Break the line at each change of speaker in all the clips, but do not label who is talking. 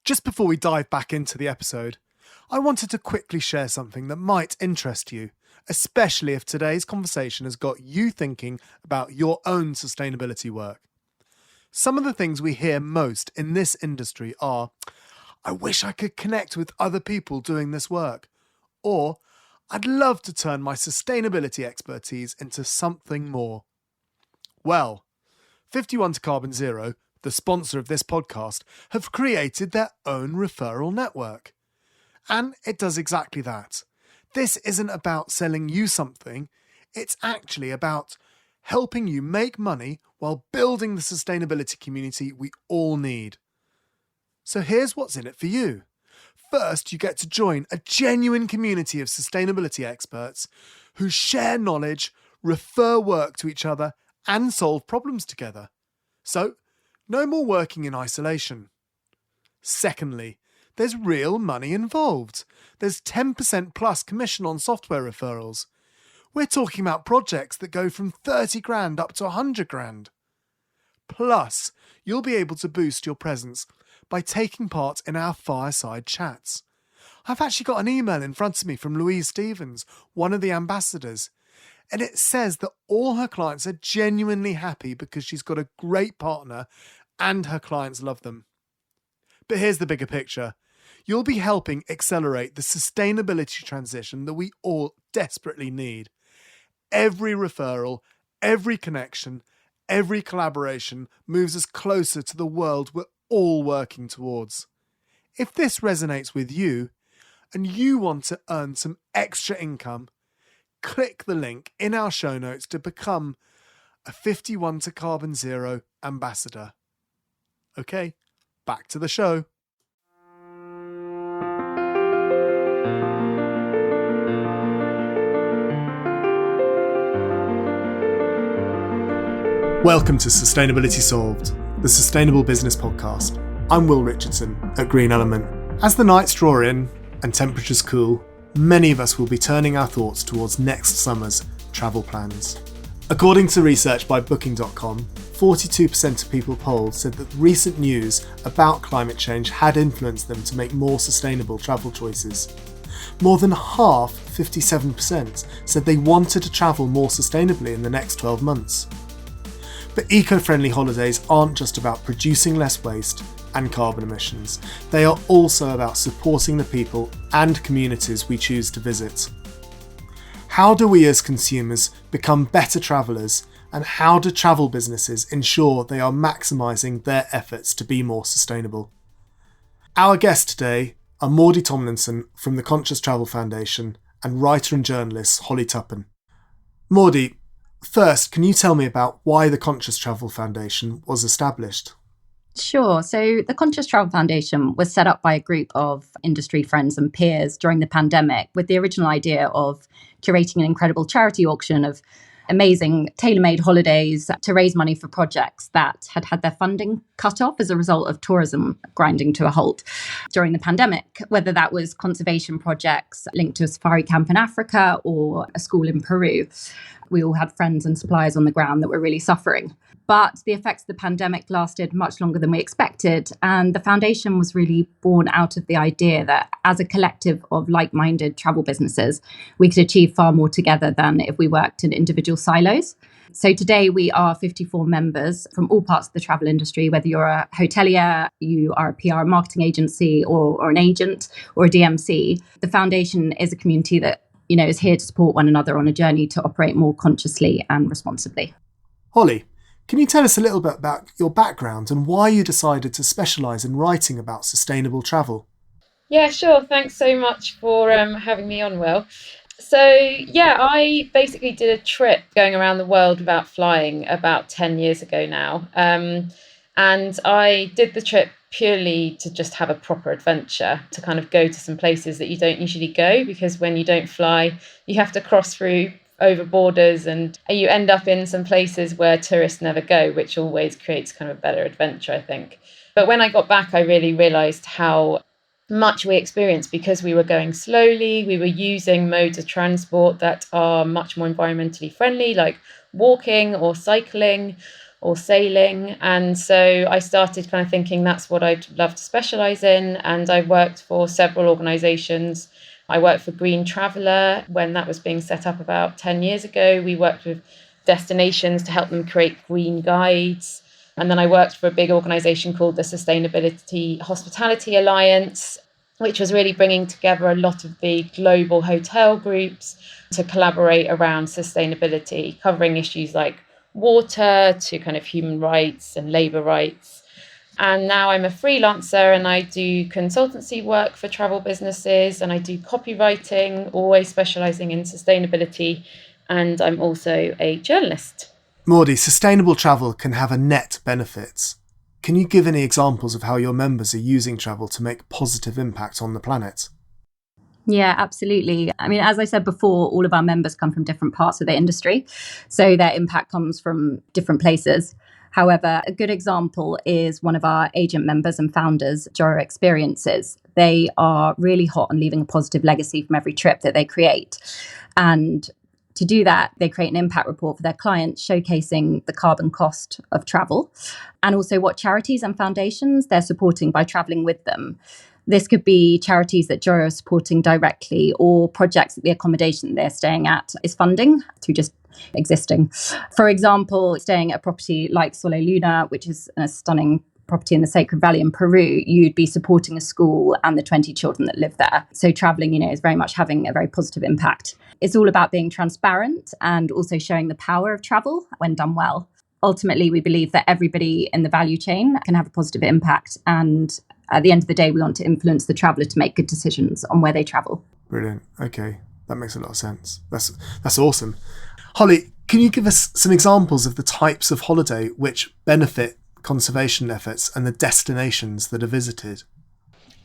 Just before we dive back into the episode, I wanted to quickly share something that might interest you, especially if today's conversation has got you thinking about your own sustainability work. Some of the things we hear most in this industry are, I wish I could connect with other people doing this work, or I'd love to turn my sustainability expertise into something more. Well, 51 to Carbon Zero, the sponsor of this podcast, have created their own referral network. And it does exactly that. This isn't about selling you something, it's actually about helping you make money while building the sustainability community we all need. So here's what's in it for you. First, you get to join a genuine community of sustainability experts who share knowledge, refer work to each other, and solve problems together. So, no more working in isolation. Secondly, there's real money involved. There's 10% plus commission on software referrals. We're talking about projects that go from 30 grand up to 100 grand. Plus, you'll be able to boost your presence by taking part in our fireside chats. I've actually got an email in front of me from Louise Stevens, one of the ambassadors, and it says that all her clients are genuinely happy because she's got a great partner and her clients love them. But here's the bigger picture. You'll be helping accelerate the sustainability transition that we all desperately need. Every referral, every connection, every collaboration moves us closer to the world we're all working towards. If this resonates with you and you want to earn some extra income, click the link in our show notes to become a 51 to Carbon Zero ambassador. Okay, back to the show. Welcome to Sustainability Solved, the Sustainable Business Podcast. I'm Will Richardson at Green Element. As the nights draw in and temperatures cool, many of us will be turning our thoughts towards next summer's travel plans. According to research by Booking.com, 42% of people polled said that recent news about climate change had influenced them to make more sustainable travel choices. More than half, 57%, said they wanted to travel more sustainably in the next 12 months. But eco-friendly holidays aren't just about producing less waste and carbon emissions. They are also about supporting the people and communities we choose to visit. How do we as consumers become better travellers, and how do travel businesses ensure they are maximising their efforts to be more sustainable? Our guests today are Maudie Tomlinson from the Conscious Travel Foundation and writer and journalist Holly Tuppen. Maudie, first, can you tell me about why the Conscious Travel Foundation was established?
Sure. So the Conscious Travel Foundation was set up by a group of industry friends and peers during the pandemic with the original idea of curating an incredible charity auction of amazing tailor-made holidays to raise money for projects that had had their funding cut off as a result of tourism grinding to a halt during the pandemic, whether that was conservation projects linked to a safari camp in Africa or a school in Peru. We all had friends and suppliers on the ground that were really suffering. But the effects of the pandemic lasted much longer than we expected. And the foundation was really born out of the idea that as a collective of like-minded travel businesses, we could achieve far more together than if we worked in individual silos. So today we are 54 members from all parts of the travel industry, whether you're a hotelier, you are a PR marketing agency or an agent or a DMC. The foundation is a community that is here to support one another on a journey to operate more consciously and responsibly.
Holly, can you tell us a little bit about your background and why you decided to specialise in writing about sustainable travel?
Yeah, sure. Thanks so much for having me on, Will. So, I basically did a trip going around the world without flying about 10 years ago now. And I did the trip purely to just have a proper adventure, to kind of go to some places that you don't usually go, because when you don't fly, you have to cross through over borders and you end up in some places where tourists never go, which always creates kind of a better adventure, I think. But when I got back, I really realised how much we experienced because we were going slowly. We were using modes of transport that are much more environmentally friendly, like walking or cycling, or sailing. And so I started kind of thinking that's what I'd love to specialise in. And I worked for several organisations. I worked for Green Traveller when that was being set up about 10 years ago. We worked with destinations to help them create green guides. And then I worked for a big organisation called the Sustainability Hospitality Alliance, which was really bringing together a lot of the global hotel groups to collaborate around sustainability, covering issues like water to kind of human rights and labour rights. And now I'm a freelancer and I do consultancy work for travel businesses and I do copywriting, always specialising in sustainability. And I'm also a journalist.
Maudie, sustainable travel can have a net benefits. Can you give any examples of how your members are using travel to make positive impact on the planet?
Yeah, absolutely. I mean, as I said before, all of our members come from different parts of the industry, so their impact comes from different places. However, a good example is one of our agent members and founders, Joro Experiences. They are really hot on leaving a positive legacy from every trip that they create. And to do that, they create an impact report for their clients showcasing the carbon cost of travel and also what charities and foundations they're supporting by traveling with them. This could be charities that Joro is supporting directly or projects that the accommodation they're staying at is funding through just existing. For example, staying at a property like Sole Luna, which is a stunning property in the Sacred Valley in Peru, you'd be supporting a school and the 20 children that live there. So traveling, is very much having a very positive impact. It's all about being transparent and also showing the power of travel when done well. Ultimately, we believe that everybody in the value chain can have a positive impact. And at the end of the day, we want to influence the traveller to make good decisions on where they travel.
Brilliant. Okay, that makes a lot of sense. That's awesome. Holly, can you give us some examples of the types of holiday which benefit conservation efforts and the destinations that are visited?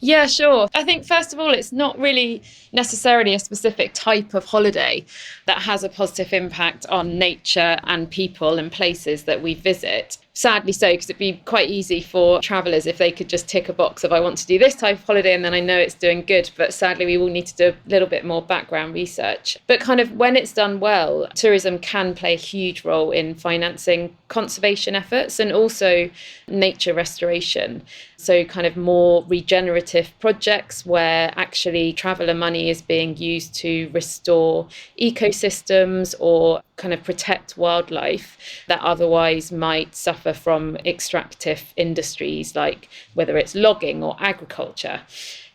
Yeah, sure. I think, first of all, it's not really necessarily a specific type of holiday that has a positive impact on nature and people and places that we visit. Sadly so, because it'd be quite easy for travellers if they could just tick a box of I want to do this type of holiday and then I know it's doing good. But sadly, we will need to do a little bit more background research. But kind of when it's done well, tourism can play a huge role in financing conservation efforts and also nature restoration. So kind of more regenerative projects where actually traveller money is being used to restore ecosystems or kind of protect wildlife that otherwise might suffer from extractive industries, like whether it's logging or agriculture.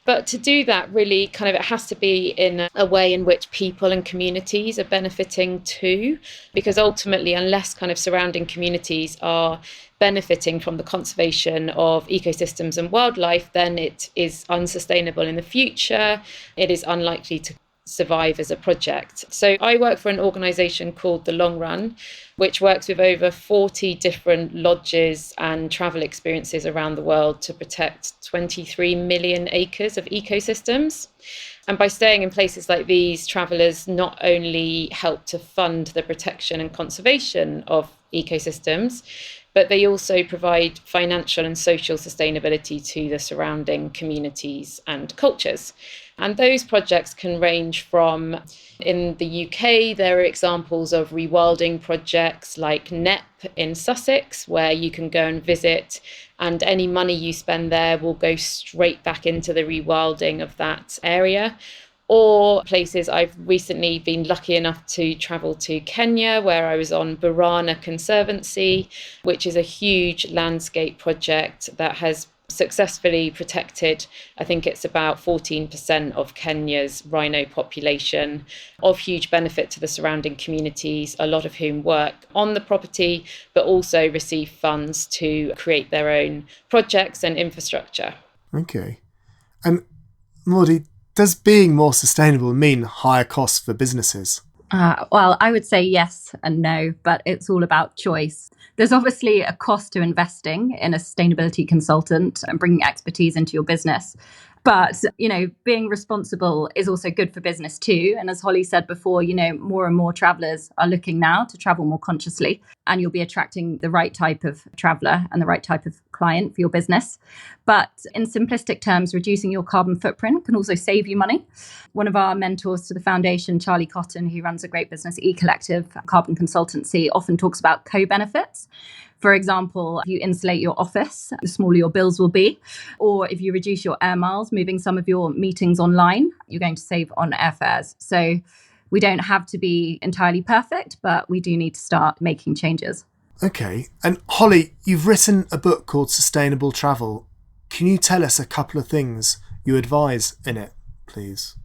But to do that, really, kind of, it has to be in a way in which people and communities are benefiting too, because ultimately, unless kind of surrounding communities are benefiting from the conservation of ecosystems and wildlife, then it is unsustainable in the future. It is unlikely to survive as a project. So I work for an organisation called The Long Run, which works with over 40 different lodges and travel experiences around the world to protect 23 million acres of ecosystems. And by staying in places like these, travellers not only help to fund the protection and conservation of ecosystems, but they also provide financial and social sustainability to the surrounding communities and cultures. And those projects can range from, in the UK, there are examples of rewilding projects like NEP in Sussex, where you can go and visit, and any money you spend there will go straight back into the rewilding of that area. Or places I've recently been lucky enough to travel to Kenya, where I was on Burana Conservancy, which is a huge landscape project that has successfully protected, I think it's about 14% of Kenya's rhino population, of huge benefit to the surrounding communities, a lot of whom work on the property, but also receive funds to create their own projects and infrastructure.
Okay. And Maudie, does being more sustainable mean higher costs for businesses?
Well, I would say yes and no, but it's all about choice. There's obviously a cost to investing in a sustainability consultant and bringing expertise into your business. But, being responsible is also good for business too. And as Holly said before, more and more travellers are looking now to travel more consciously, and you'll be attracting the right type of traveller and the right type of client for your business. But in simplistic terms, reducing your carbon footprint can also save you money. One of our mentors to the foundation, Charlie Cotton, who runs a great business, E-Collective Carbon Consultancy, often talks about co-benefits, For example, if you insulate your office, the smaller your bills will be. Or if you reduce your air miles, moving some of your meetings online, you're going to save on airfares. So we don't have to be entirely perfect, but we do need to start making changes.
Okay. And Holly, you've written a book called Sustainable Travel. Can you tell us a couple of things you advise in it, please?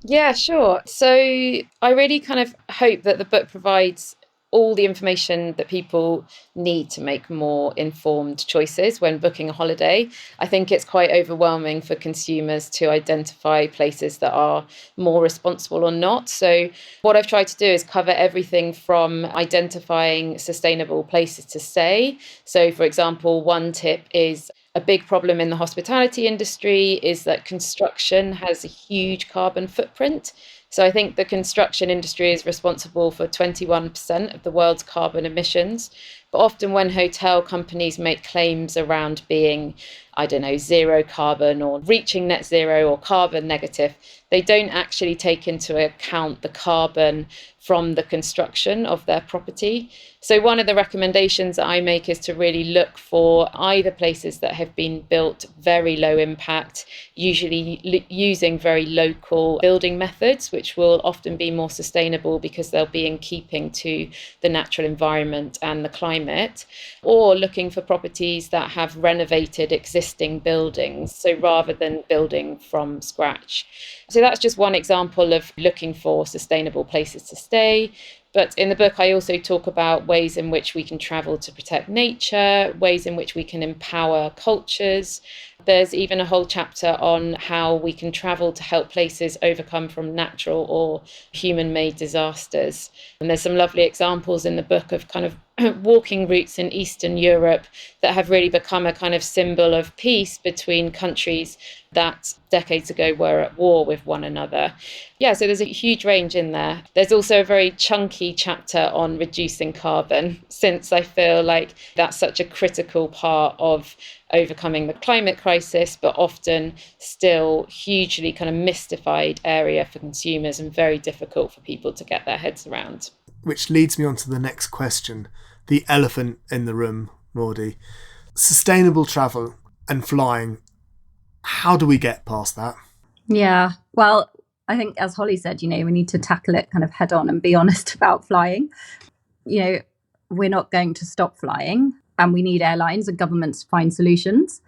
Yeah, sure. So I really kind of hope that the book provides all the information that people need to make more informed choices when booking a holiday. I think it's quite overwhelming for consumers to identify places that are more responsible or not. So what I've tried to do is cover everything from identifying sustainable places to stay. So for example, one tip is a big problem in the hospitality industry is that construction has a huge carbon footprint. So I think the construction industry is responsible for 21% of the world's carbon emissions. But often when hotel companies make claims around being, I don't know, zero carbon or reaching net zero or carbon negative, they don't actually take into account the carbon from the construction of their property. So one of the recommendations that I make is to really look for either places that have been built very low impact, usually using very local building methods, which will often be more sustainable because they'll be in keeping to the natural environment and the climate, or looking for properties that have renovated existing buildings, so rather than building from scratch. So that's just one example of looking for sustainable places to stay. But in the book, I also talk about ways in which we can travel to protect nature, ways in which we can empower cultures. There's even a whole chapter on how we can travel to help places overcome from natural or human-made disasters. And there's some lovely examples in the book of kind of walking routes in Eastern Europe that have really become a kind of symbol of peace between countries that decades ago were at war with one another. Yeah, so there's a huge range in there. There's also a very chunky chapter on reducing carbon, since I feel like that's such a critical part of overcoming the climate crisis, but often still hugely kind of mystified area for consumers and very difficult for people to get their heads around.
Which leads me on to the next question, the elephant in the room, Maudie. Sustainable travel and flying, how do we get past that?
Yeah, well, I think as Holly said, we need to tackle it kind of head on and be honest about flying. We're not going to stop flying, and we need airlines and governments to find solutions.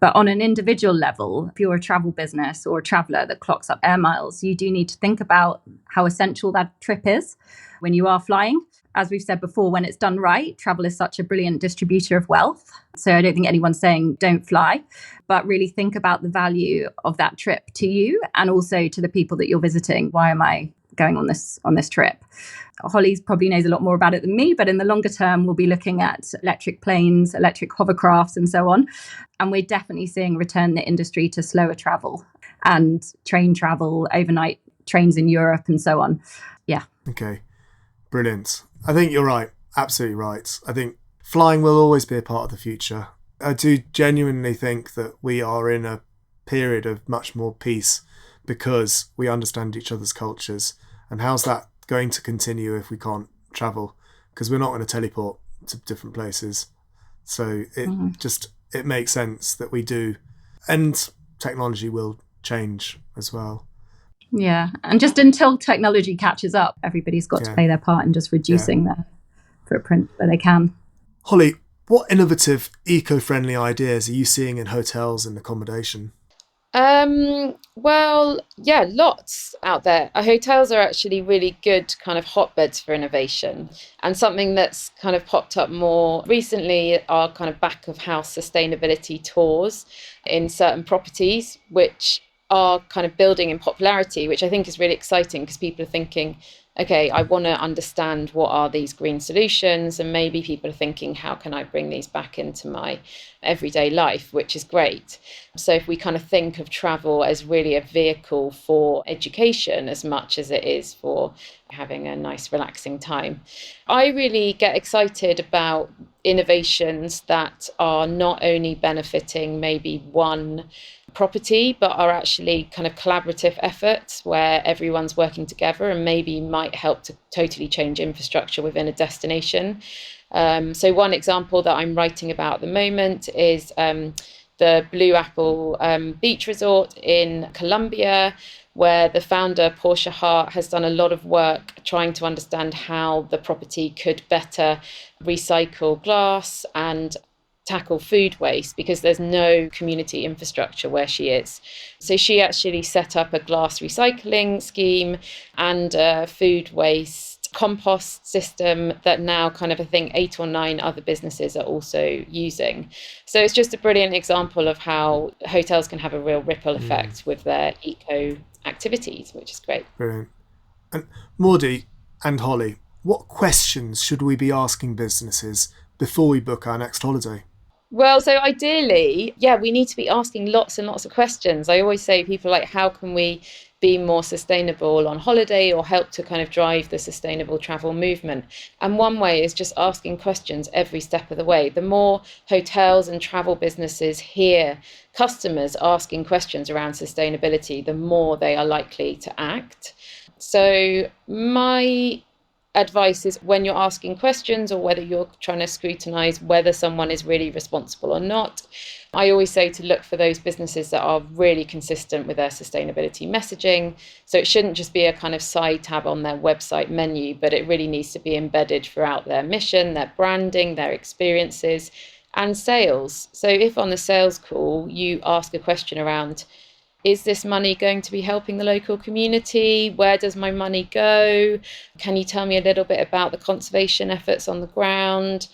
But on an individual level, if you're a travel business or a traveller that clocks up air miles, you do need to think about how essential that trip is when you are flying. As we've said before, when it's done right, travel is such a brilliant distributor of wealth. So I don't think anyone's saying don't fly, but really think about the value of that trip to you and also to the people that you're visiting. Why am I going on this trip? Holly probably knows a lot more about it than me, but in the longer term, we'll be looking at electric planes, electric hovercrafts, and so on. And we're definitely seeing return the industry to slower travel and train travel, overnight trains in Europe, and so on. Yeah.
Okay, brilliant. I think you're right, absolutely right. I think flying will always be a part of the future. I do genuinely think that we are in a period of much more peace because we understand each other's cultures. And how's that going to continue if we can't travel? Because we're not going to teleport to different places. So it makes sense that we do. And technology will change as well.
Yeah. And just until technology catches up, everybody's got to play their part in just reducing their footprint where they can.
Holly, what innovative, eco-friendly ideas are you seeing in hotels and accommodation?
Well, yeah, lots out there. Hotels are actually really good kind of hotbeds for innovation. And something that's kind of popped up more recently are kind of back of house sustainability tours in certain properties, which are kind of building in popularity, which I think is really exciting because people are thinking, okay, I want to understand what are these green solutions, and maybe people are thinking, how can I bring these back into my everyday life, which is great. So if we kind of think of travel as really a vehicle for education as much as it is for having a nice relaxing time. I really get excited about innovations that are not only benefiting maybe one property, but are actually kind of collaborative efforts where everyone's working together and maybe might help to totally change infrastructure within a destination. So one example that I'm writing about at the moment is the Blue Apple Beach Resort in Colombia, where the founder, Portia Hart, has done a lot of work trying to understand how the property could better recycle glass and tackle food waste, because there's no community infrastructure where she is. So she actually set up a glass recycling scheme and a food waste compost system that now kind of I think 8 or 9 other businesses are also using. So it's just a brilliant example of how hotels can have a real ripple effect with their eco activities, which is great.
Brilliant. And Maudie and Holly, what questions should we be asking businesses before we book our next holiday?
Well, so ideally, we need to be asking lots and lots of questions. I always say people like, how can we be more sustainable on holiday or help to kind of drive the sustainable travel movement? And one way is just asking questions every step of the way. The more hotels and travel businesses hear customers asking questions around sustainability, the more they are likely to act. So my advice is, when you're asking questions or whether you're trying to scrutinize whether someone is really responsible or not, I always say to look for those businesses that are really consistent with their sustainability messaging. So it shouldn't just be a kind of side tab on their website menu, but it really needs to be embedded throughout their mission, their branding, their experiences, and sales. So if on the sales call you ask a question around, is this money going to be helping the local community? Where does my money go? Can you tell me a little bit about the conservation efforts on the ground?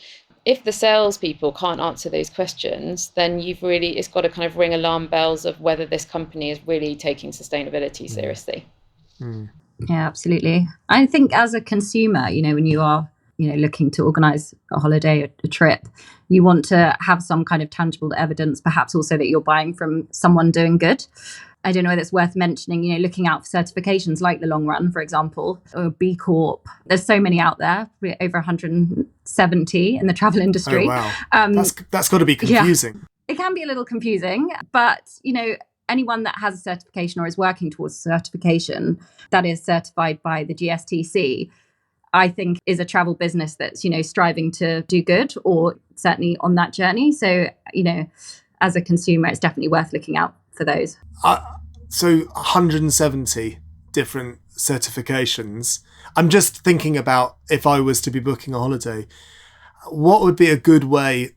If the salespeople can't answer those questions, then it's got to kind of ring alarm bells of whether this company is really taking sustainability seriously.
Yeah, absolutely. I think as a consumer, when you are, looking to organise a holiday, a trip, you want to have some kind of tangible evidence, perhaps also that you're buying from someone doing good. I don't know whether it's worth mentioning, looking out for certifications like the Long Run, for example, or B Corp. There's so many out there, over 170 in the travel industry.
Oh, wow. That's got to be confusing.
Yeah. It can be a little confusing, but, anyone that has a certification or is working towards a certification that is certified by the GSTC, I think is a travel business that's, striving to do good or certainly on that journey. So, as a consumer, it's definitely worth looking out for those.
So 170 different certifications. I'm just thinking about if I was to be booking a holiday, what would be a good way?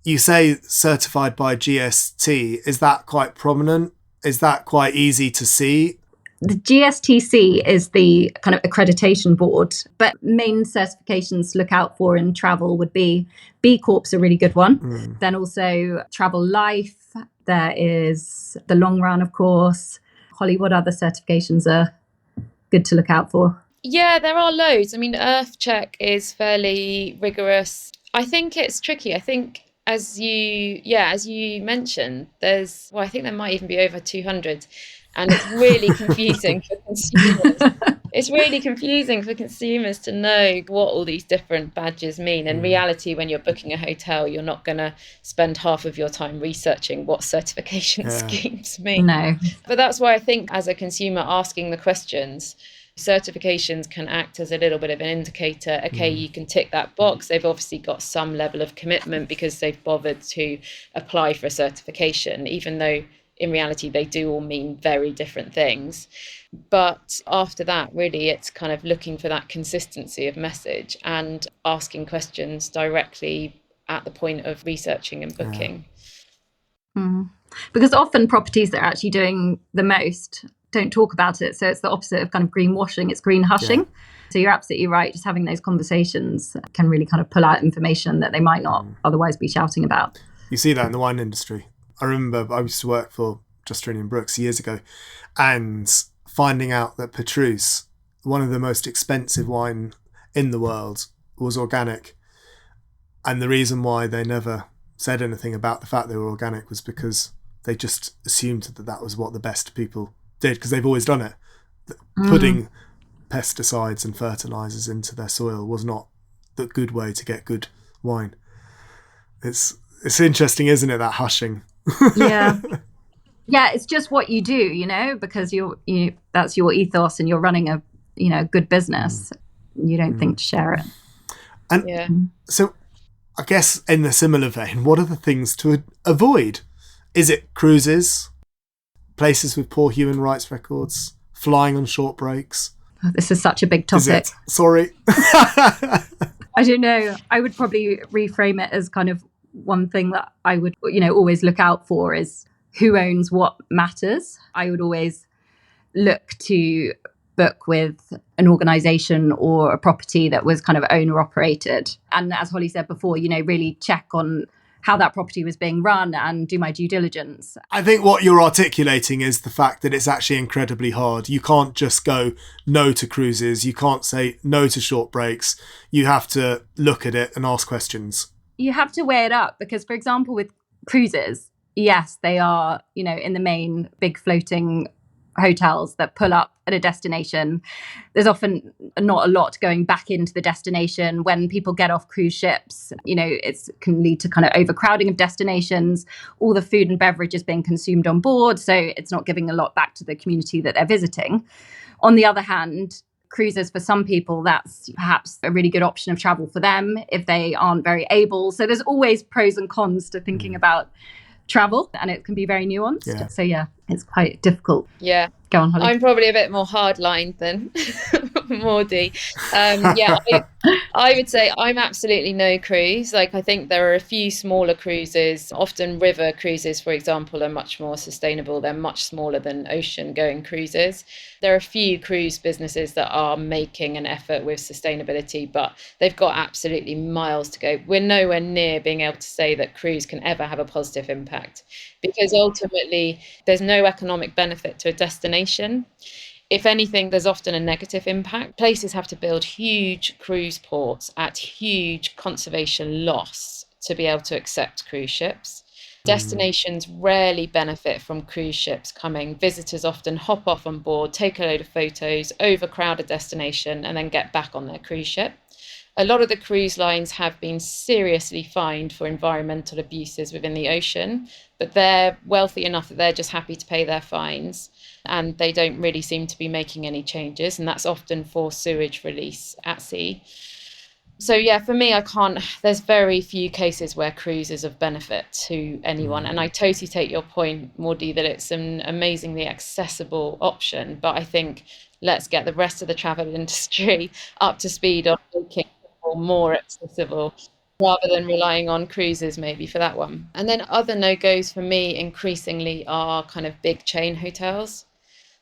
You say certified by GST. Is that quite prominent? Is that quite easy to see?
The GSTC is the kind of accreditation board, but main certifications to look out for in travel would be B Corp's a really good one. Then also Travel Life. There is the Long Run, of course. Holly, what other certifications are good to look out for?
Yeah, there are loads. I mean, EarthCheck is fairly rigorous. I think it's tricky. I think as you mentioned, I think there might even be over 200. And it's really confusing for consumers. It's really confusing for consumers to know what all these different badges mean. In reality, when you're booking a hotel, you're not going to spend half of your time researching what certification schemes mean.
No.
But that's why I think as a consumer asking the questions, certifications can act as a little bit of an indicator. Okay, you can tick that box. They've obviously got some level of commitment because they've bothered to apply for a certification, even though in reality, they do all mean very different things. But after that, really, it's kind of looking for that consistency of message and asking questions directly at the point of researching and booking.
Because often properties that are actually doing the most don't talk about it. So it's the opposite of kind of greenwashing, it's green hushing. So you're absolutely right. Just having those conversations can really kind of pull out information that they might not otherwise be shouting about.
You see that in the wine industry. I remember I used to work for Justinian Brooks years ago, and finding out that Petrus, one of the most expensive wine in the world, was organic. And the reason why they never said anything about the fact they were organic was because they just assumed that was what the best people did, because they've always done it. Putting pesticides and fertilizers into their soil was not the good way to get good wine. It's interesting, isn't it, that hushing?
Yeah. Yeah, it's just what you do, because that's your ethos and you're running a, good business. You don't think to share it.
And so I guess in a similar vein, what are the things to avoid? Is it cruises, places with poor human rights records, flying on short breaks?
Oh, this is such a big topic.
Is it? Sorry.
I don't know. I would probably reframe it as kind of one thing that I would, always look out for is who owns what matters. I would always look to book with an organisation or a property that was kind of owner operated. And as Holly said before, really check on how that property was being run and do my due diligence.
I think what you're articulating is the fact that it's actually incredibly hard. You can't just go no to cruises. You can't say no to short breaks. You have to look at it and ask questions.
You have to weigh it up because, for example, with cruises, yes, they are, in the main big floating hotels that pull up at a destination. There's often not a lot going back into the destination. When people get off cruise ships, it can lead to kind of overcrowding of destinations. All the food and beverage is being consumed on board, so it's not giving a lot back to the community that they're visiting. On the other hand, cruises, for some people, that's perhaps a really good option of travel for them if they aren't very able. So there's always pros and cons to thinking about travel, and it can be very nuanced.
Yeah.
So it's quite difficult.
Yeah.
Go on, Holly.
I'm probably a bit more hard-lined than Maudie. I would say I'm absolutely no cruise. I think there are a few smaller cruises. Often river cruises, for example, are much more sustainable. They're much smaller than ocean-going cruises. There are a few cruise businesses that are making an effort with sustainability, but they've got absolutely miles to go. We're nowhere near being able to say that cruise can ever have a positive impact because ultimately there's no economic benefit to a destination. If anything, there's often a negative impact. Places have to build huge cruise ports at huge conservation loss to be able to accept cruise ships. Destinations rarely benefit from cruise ships coming. Visitors often hop off on board, take a load of photos, overcrowd a destination, and then get back on their cruise ship. A lot of the cruise lines have been seriously fined for environmental abuses within the ocean, but they're wealthy enough that they're just happy to pay their fines, and they don't really seem to be making any changes, and that's often for sewage release at sea. So for me, there's very few cases where cruise is of benefit to anyone. And I totally take your point, Maudie, that it's an amazingly accessible option. But I think let's get the rest of the travel industry up to speed on making it more accessible rather than relying on cruises maybe for that one. And then other no-goes for me increasingly are kind of big chain hotels.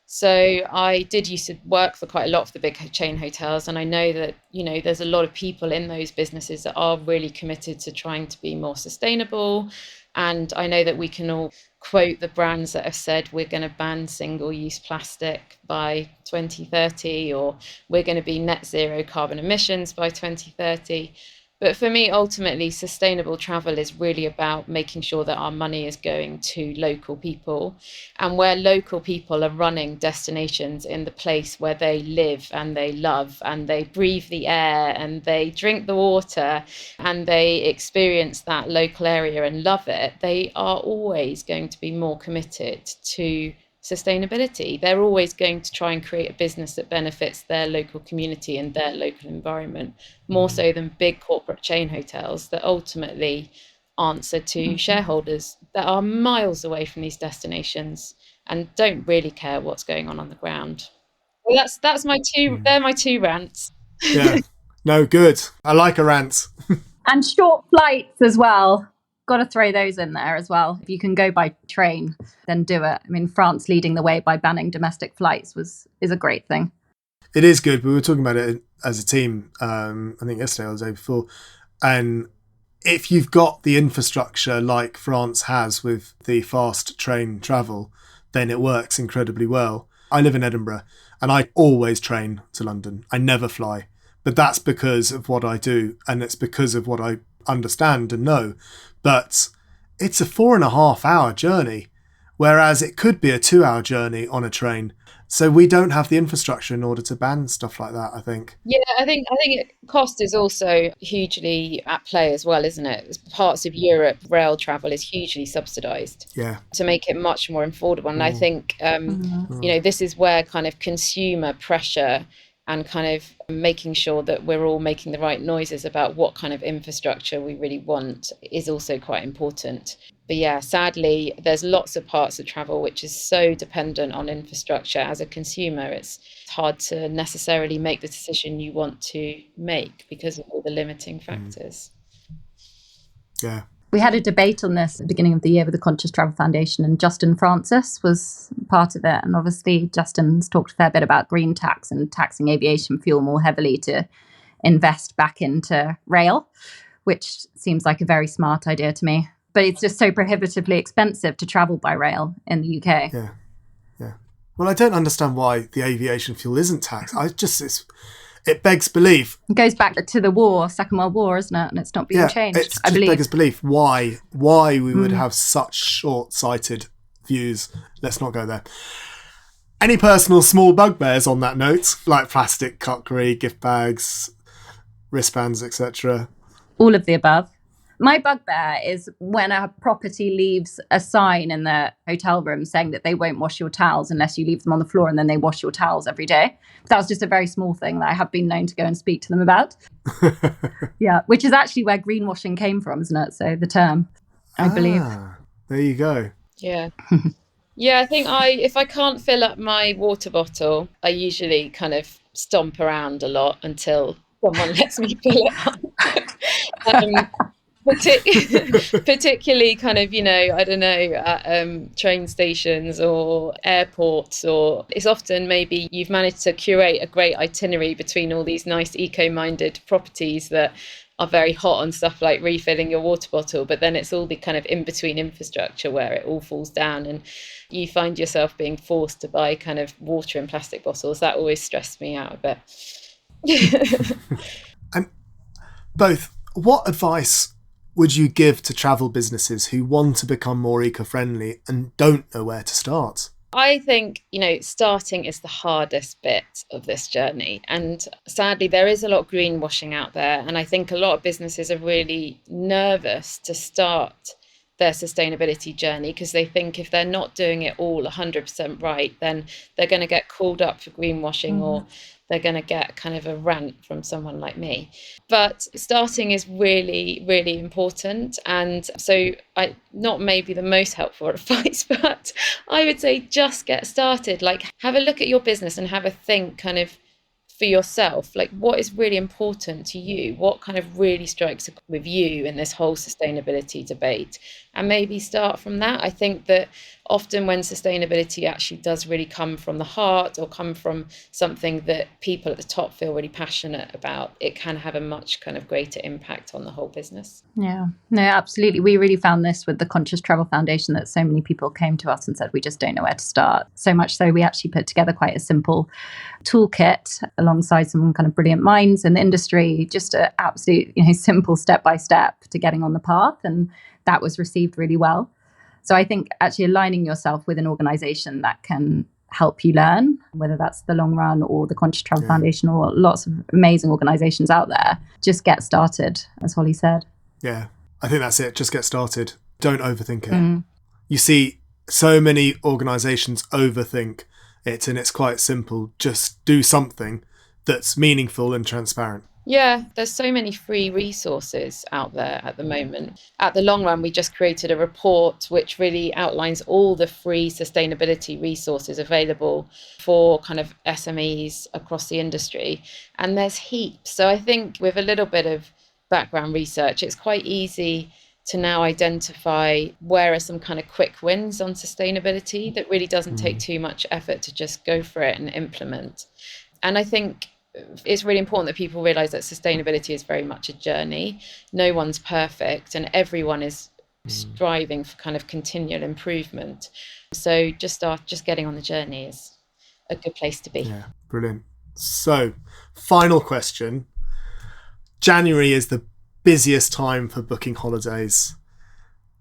So I did used to work for quite a lot of the big chain hotels, and I know that, there's a lot of people in those businesses that are really committed to trying to be more sustainable. And I know that we can all quote the brands that have said we're going to ban single-use plastic by 2030, or we're going to be net zero carbon emissions by 2030. But for me, ultimately, sustainable travel is really about making sure that our money is going to local people, and where local people are running destinations in the place where they live and they love and they breathe the air and they drink the water and they experience that local area and love it, they are always going to be more committed to sustainability. They're always going to try and create a business that benefits their local community and their local environment, more so than big corporate chain hotels that ultimately answer to shareholders that are miles away from these destinations and don't really care what's going on the ground. Well, that's my two. They're my two rants.
Yeah, no, good. I like a rant.
And short flights as well. Got to throw those in there as well. If you can go by train, then do it. I mean, France leading the way by banning domestic flights is a great thing.
It is good. We were talking about it as a team, I think yesterday or the day before. And if you've got the infrastructure like France has with the fast train travel, then it works incredibly well. I live in Edinburgh and I always train to London. I never fly. But that's because of what I do, and it's because of what I understand and know. But it's a 4.5 hour journey whereas it could be a 2-hour journey on a train. So we don't have the infrastructure in order to ban stuff like that, I think.
Yeah, I think cost is also hugely at play as well, isn't it? Parts of Europe, rail travel is hugely subsidised
Yeah.
to make it much more affordable. And I think, this is where kind of consumer pressure and kind of making sure that we're all making the right noises about what kind of infrastructure we really want is also quite important. But yeah, sadly, there's lots of parts of travel which is so dependent on infrastructure. As a consumer, it's hard to necessarily make the decision you want to make because of all the limiting factors.
Yeah.
We had a debate on this at the beginning of the year with the Conscious Travel Foundation, and Justin Francis was part of it. And obviously, Justin's talked a fair bit about green tax and taxing aviation fuel more heavily to invest back into rail, which seems like a very smart idea to me. But it's just so prohibitively expensive to travel by rail in the UK.
Yeah. Well, I don't understand why the aviation fuel isn't taxed. It begs belief.
It goes back to the war, Second World War, isn't it? And it's not being changed,
It
I believe.
begs belief why we would have such short-sighted views. Let's not go there. Any personal small bugbears on that note, like plastic cutlery, gift bags, wristbands, etc.?
All of the above. My bugbear is when a property leaves a sign in the hotel room saying that they won't wash your towels unless you leave them on the floor, and then they wash your towels every day. That was just a very small thing that I have been known to go and speak to them about. Yeah, which is actually where greenwashing came from, isn't it? So the term, I believe.
There you go.
Yeah. Yeah, I think if I can't fill up my water bottle, I usually kind of stomp around a lot until someone lets me fill it up. Particularly kind of, I don't know, at train stations or airports, or it's often maybe you've managed to curate a great itinerary between all these nice eco-minded properties that are very hot on stuff like refilling your water bottle, but then it's all the kind of in-between infrastructure where it all falls down and you find yourself being forced to buy kind of water in plastic bottles. That always stressed me out a bit.
And both, what advice would you give to travel businesses who want to become more eco-friendly and don't know where to start?
I think, starting is the hardest bit of this journey. And sadly, there is a lot of greenwashing out there. And I think a lot of businesses are really nervous to start their sustainability journey because they think if they're not doing it all 100% right, then they're going to get called up for greenwashing or they're going to get kind of a rant from someone like me. But starting is really, really important. And so not maybe the most helpful advice, but I would say just get started. Like, have a look at your business and have a think kind of for yourself, like what is really important to you, what kind of really strikes with you in this whole sustainability debate, and maybe start from that. I think that often when sustainability actually does really come from the heart or come from something that people at the top feel really passionate about, it can have a much kind of greater impact on the whole business.
Yeah, no, absolutely. We really found this with the Conscious Travel Foundation, that so many people came to us and said, we just don't know where to start. So much so we actually put together quite a simple toolkit alongside some kind of brilliant minds in the industry, just an absolute, simple step-by-step to getting on the path. And that was received really well. So I think actually aligning yourself with an organization that can help you learn, whether that's the Long Run or the Conscious Travel Foundation or lots of amazing organizations out there, just get started, as Holly said.
Yeah, I think that's it. Just get started. Don't overthink it. You see so many organizations overthink it, and it's quite simple. Just do something that's meaningful and transparent.
Yeah, there's so many free resources out there at the moment. At the Long Run, we just created a report which really outlines all the free sustainability resources available for kind of SMEs across the industry. And there's heaps. So I think with a little bit of background research, it's quite easy to now identify where are some kind of quick wins on sustainability that really doesn't take too much effort to just go for it and implement. And I think it's really important that people realize that sustainability is very much a journey. No one's perfect and everyone is striving for kind of continual improvement. So just getting on the journey is a good place to be.
Yeah, brilliant. So, final question. January is the busiest time for booking holidays.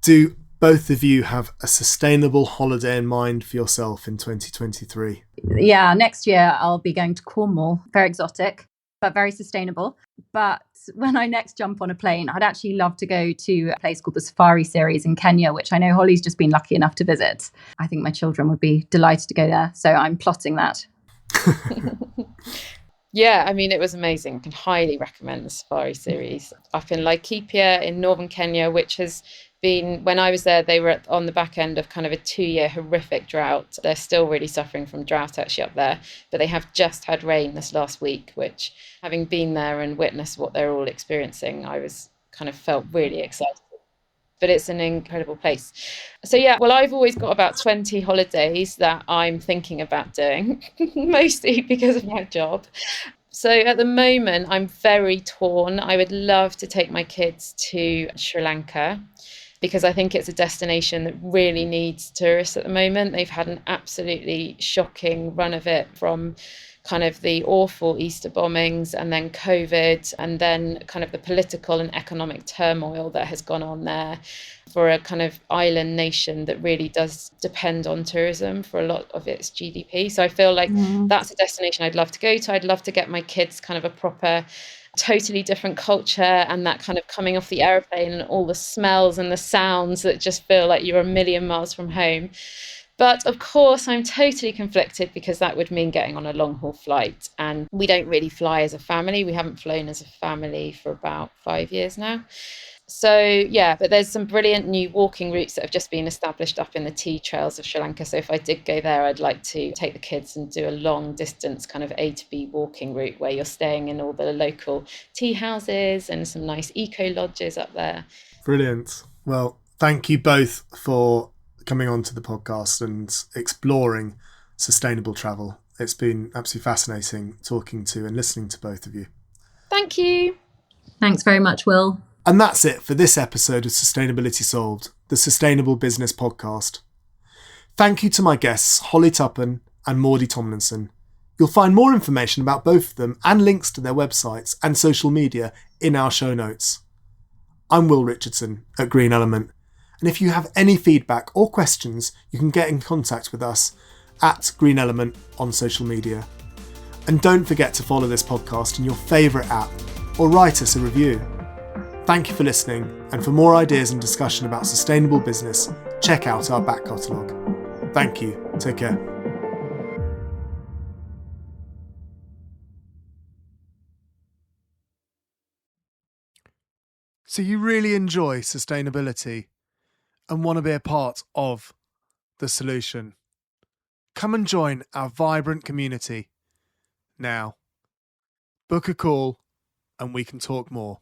Do both of you have a sustainable holiday in mind for yourself in 2023?
Yeah, next year I'll be going to Cornwall. Very exotic, but very sustainable. But when I next jump on a plane, I'd actually love to go to a place called the Safari Series in Kenya, which I know Holly's just been lucky enough to visit. I think my children would be delighted to go there. So I'm plotting that.
Yeah, I mean, it was amazing. I can highly recommend the Safari Series up in Laikipia in northern Kenya, which has been, when I was there, they were on the back end of kind of a 2-year horrific drought. They're still really suffering from drought actually up there, but they have just had rain this last week, which, having been there and witnessed what they're all experiencing, I was kind of felt really excited. But it's an incredible place. So yeah, well, I've always got about 20 holidays that I'm thinking about doing, mostly because of my job. So at the moment, I'm very torn. I would love to take my kids to Sri Lanka because I think it's a destination that really needs tourists at the moment. They've had an absolutely shocking run of it, from kind of the awful Easter bombings and then COVID and then kind of the political and economic turmoil that has gone on there, for a kind of island nation that really does depend on tourism for a lot of its GDP. So I feel like that's a destination I'd love to go to. I'd love to get my kids kind of a proper, totally different culture, and that kind of coming off the airplane and all the smells and the sounds that just feel like you're a million miles from home. But of course, I'm totally conflicted because that would mean getting on a long haul flight. And we don't really fly as a family. We haven't flown as a family for about 5 years now. So yeah, but there's some brilliant new walking routes that have just been established up in the tea trails of Sri Lanka. So if I did go there, I'd like to take the kids and do a long distance kind of A to B walking route where you're staying in all the local tea houses and some nice eco lodges up there.
Brilliant. Well, thank you both for coming on to the podcast and exploring sustainable travel. It's been absolutely fascinating talking to and listening to both of you.
Thank you.
Thanks very much, Will.
And that's it for this episode of Sustainability Solved, the Sustainable Business Podcast. Thank you to my guests, Holly Tuppen and Maudie Tomlinson. You'll find more information about both of them and links to their websites and social media in our show notes. I'm Will Richardson at Green Element, and if you have any feedback or questions, you can get in contact with us at Green Element on social media. And don't forget to follow this podcast in your favourite app or write us a review. Thank you for listening, and for more ideas and discussion about sustainable business, check out our back catalogue. Thank you. Take care. So you really enjoy sustainability and want to be a part of the solution? Come and join our vibrant community now. Book a call and we can talk more.